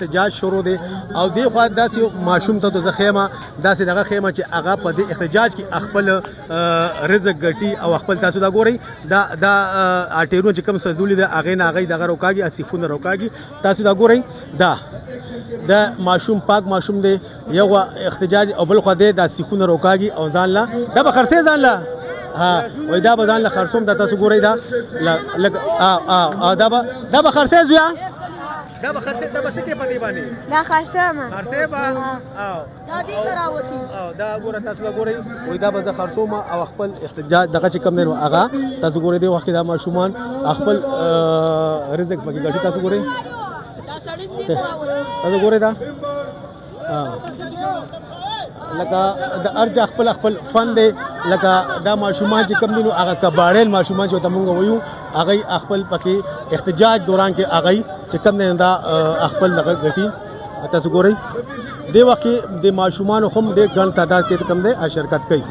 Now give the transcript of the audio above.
احتجاج شروع دی او دی خو داسې ماشوم ته زه خیمه داسې دغه خیمه چې هغه په دې احتجاج کې خپل رزق ګټي او خپل تاسو دا ګورئ دا اټیرونه چې کوم سزولي ده هغې نه هغې دغه روکاږي اسیفونه روکاږي تاسو دا ګورئ دا ماشوم پاک ماشوم دی یو احتجاج او بل خوا دی دا سیخونه روکاږي او ځان له دا به خرڅې ځان له وای دا به ځان له خرڅوم دا تاسو ګورئ دا دا به خرڅې زویا دا به خرڅې دا به څه کې په دې باندې دا خرڅه ما خرڅې به دا دې کراوتی دا ګوره تاسو دا ګورئ وای دا به زه خرڅوم او خپل احتجاج دغه چې کوم دی نو هغه تاسو ګورئ دې وخت کې دا ماشومان خپل رزق پکې ګټي تاسو ګورئ تاسو ګورئ دا لکه د ارجه خپل فن دی لکه دا ماشومان چې کوم دي نو هغه کباړیل ماشومان چې ورته مونږ وایو هغوی خپل پکې احتجاج دوران کې هغوی چې کوم دی دا خپل دغه ګټي تاسو ګورئ دې وخت کې د ماشومانو هم ډېر ګڼ تعداد کې کوم دی شرکت کوي